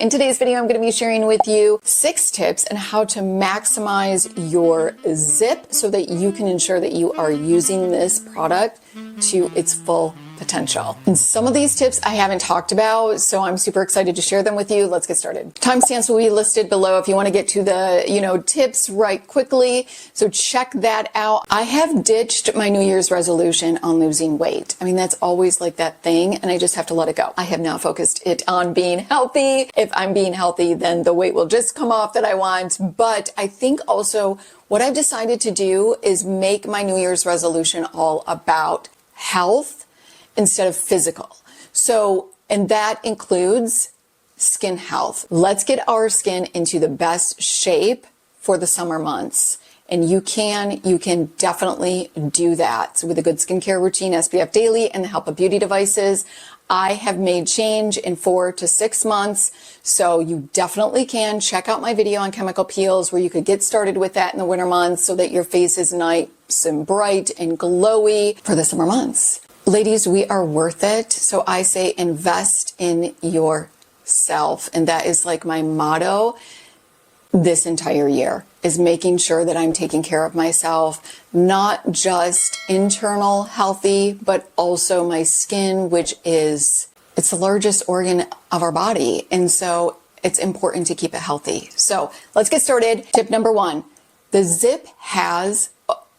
In today's video, I'm going to be sharing with you 6 tips on how to maximize your Ziip so that you can ensure that you are using this product to its full potential. And some of these tips I haven't talked about, so I'm super excited to share them with you. Let's get started. Timestamps will be listed below if you want to get to the, tips right quickly. So check that out. I have ditched my New Year's resolution on losing weight. I mean, that's always like that thing, and I just have to let it go. I have now focused it on being healthy. If I'm being healthy, then the weight will just come off that I want. But I think also what I've decided to do is make my New Year's resolution all about health instead of physical. So, and that includes skin health. Let's get our skin into the best shape for the summer months. And you can definitely do that with a good skincare routine, SPF daily, and the help of beauty devices. I have made change in 4 to 6 months, so you definitely can check out my video on chemical peels where you could get started with that in the winter months so that your face is nice and bright and glowy for the summer months. Ladies, we are worth it. So I say invest in yourself. And that is like my motto this entire year, is making sure that I'm taking care of myself, not just internal healthy, but also my skin, which is, it's the largest organ of our body. And so it's important to keep it healthy. So let's get started. Tip number 1, the Ziip has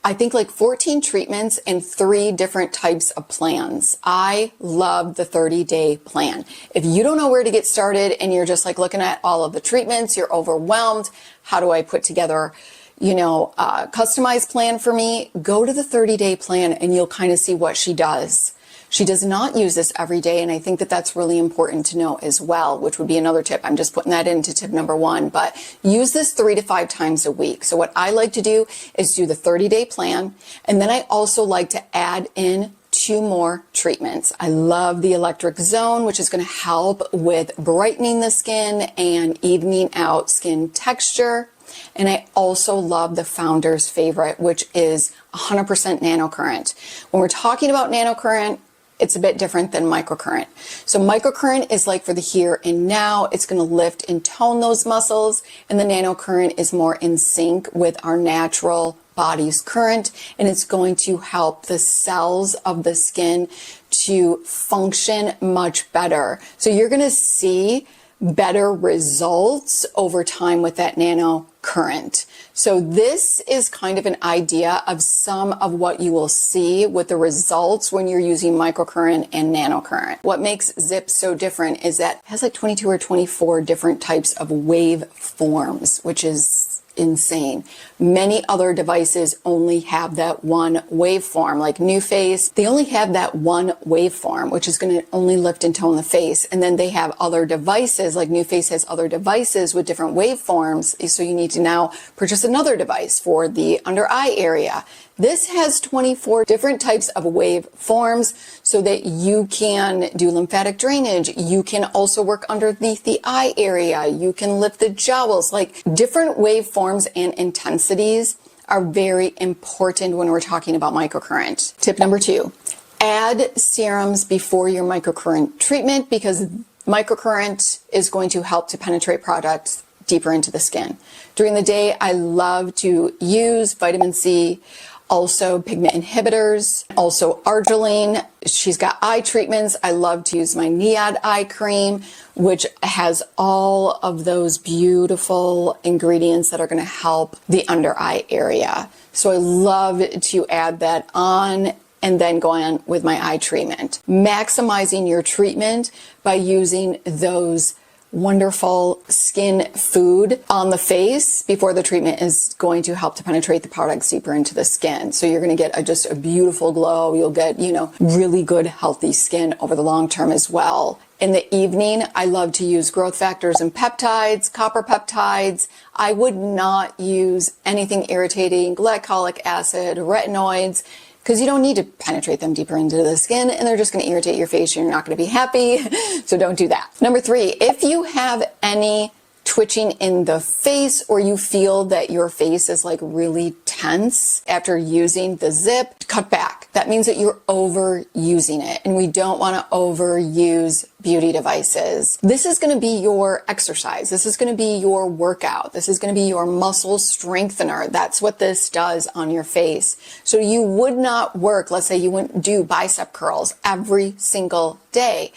I think like 14 treatments and 3 different types of plans. I love the 30-day plan. If you don't know where to get started and you're just like looking at all of the treatments, you're overwhelmed, how do I put together, a customized plan for me? Go to the 30-day plan and you'll kind of see what she does. She does not use this every day, and I think that that's really important to know as well, which would be another tip. I'm just putting that into tip number 1, but use this 3 to 5 times a week. So what I like to do is do the 30-day plan, and then I also like to add in 2 more treatments. I love the electric zone, which is going to help with brightening the skin and evening out skin texture. And I also love the founder's favorite, which is 100% nanocurrent. When we're talking about nanocurrent, it's a bit different than microcurrent. So microcurrent is like for the here and now. It's going to lift and tone those muscles. And the nanocurrent is more in sync with our natural body's current. And it's going to help the cells of the skin to function much better. So you're going to see better results over time with that nanocurrent. So this is kind of an idea of some of what you will see with the results when you're using microcurrent and nanocurrent. What makes Ziip so different is that it has like 22 or 24 different types of wave forms, which is insane. Many other devices only have that one waveform, like NEWA, they only have that one waveform, which is going to only lift and tone the face. And then they have other devices, like NEWA has other devices with different waveforms. So you need to now purchase another device for the under eye area. This has 24 different types of waveforms so that you can do lymphatic drainage. You can also work underneath the eye area. You can lift the jowls. Like different waveforms and intensities are very important when we're talking about microcurrent. Tip number 2, add serums before your microcurrent treatment because microcurrent is going to help to penetrate products deeper into the skin. During the day, I love to use vitamin C, also pigment inhibitors, also Jodylynn. She's got eye treatments. I love to use my Niod eye cream, which has all of those beautiful ingredients that are going to help the under eye area. So I love to add that on and then go on with my eye treatment. Maximizing your treatment by using those wonderful skin food on the face before the treatment is going to help to penetrate the products deeper into the skin. So you're going to get just a beautiful glow. You'll get, really good, healthy skin over the long term as well. In the evening, I love to use growth factors and peptides, copper peptides. I would not use anything irritating, glycolic acid, retinoids, because you don't need to penetrate them deeper into the skin and they're just going to irritate your face and you're not going to be happy. So don't do that. Number 3, if you have any twitching in the face or you feel that your face is like really tense, intense after using the Ziip, cut back. That means that you're overusing it, and we don't want to overuse beauty devices. This is going to be your exercise. This is going to be your workout. This is going to be your muscle strengthener. That's what this does on your face. So you would not work, let's say you wouldn't do bicep curls every single day.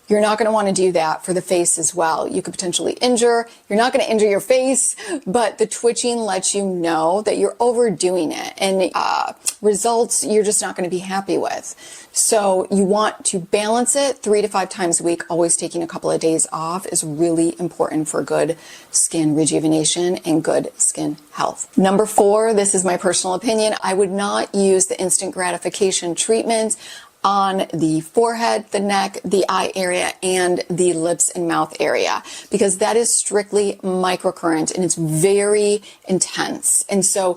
You're not going to want to do that for the face as well. You could potentially injure. You're not going to injure your face, but the twitching lets you know that you're overdoing it, and results you're just not going to be happy with. So you want to balance it 3 to 5 times a week. Always taking a couple of days off is really important for good skin rejuvenation and good skin health. Number 4, this is my personal opinion. I would not use the instant gratification treatments on the forehead, the neck, the eye area, and the lips and mouth area, because that is strictly microcurrent and it's very intense. And so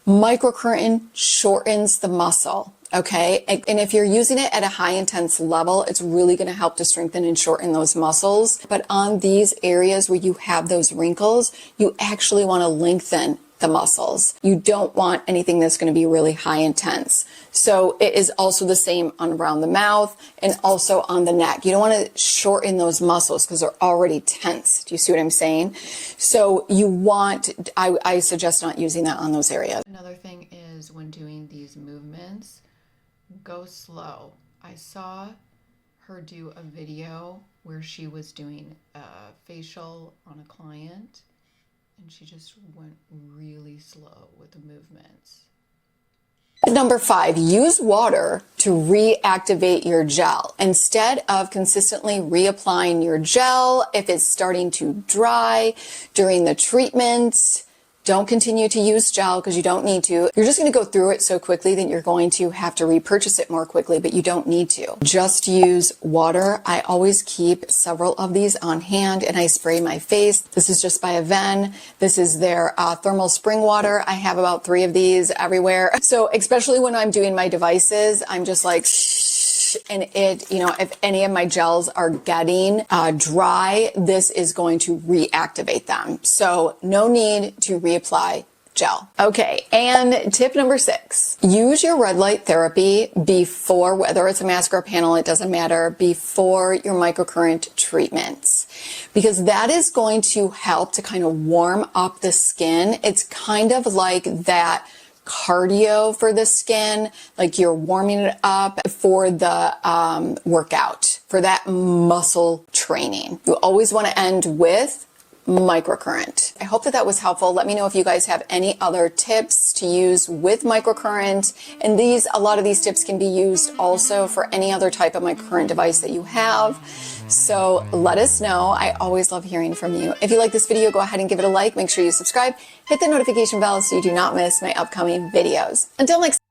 microcurrent shortens the muscle. Okay. And if you're using it at a high intense level, it's really going to help to strengthen and shorten those muscles. But on these areas where you have those wrinkles, you actually want to lengthen the muscles. You don't want anything that's going to be really high intense. So it is also the same on around the mouth and also on the neck. You don't want to shorten those muscles because they're already tense. Do you see what I'm saying? So you want, I suggest not using that on those areas. Another thing is when doing these movements, go slow. I saw her do a video where she was doing a facial on a client, and she just went really slow with the movements. Number 5, use water to reactivate your gel. Instead of consistently reapplying your gel, if it's starting to dry during the treatment, don't continue to use gel because you don't need to. You're just going to go through it so quickly that you're going to have to repurchase it more quickly, but you don't need to. Just use water. I always keep several of these on hand and I spray my face. This is just by Avene. This is their thermal spring water. I have about 3 of these everywhere. So especially when I'm doing my devices, I'm just like, and it, you know, if any of my gels are getting dry, this is going to reactivate them. So no need to reapply gel. Okay, and tip number 6, use your red light therapy before, whether it's a mask or a panel, it doesn't matter, before your microcurrent treatments, because that is going to help to kind of warm up the skin. It's kind of like that cardio for the skin, like you're warming it up for the workout, for that muscle training. You always want to end with microcurrent. I hope that that was helpful. Let me know if you guys have any other tips to use with microcurrent. And a lot of these tips can be used also for any other type of microcurrent device that you have. So let us know. I always love hearing from you. If you like this video, go ahead and give it a like. Make sure you subscribe. Hit the notification bell so you do not miss my upcoming videos. Until next time.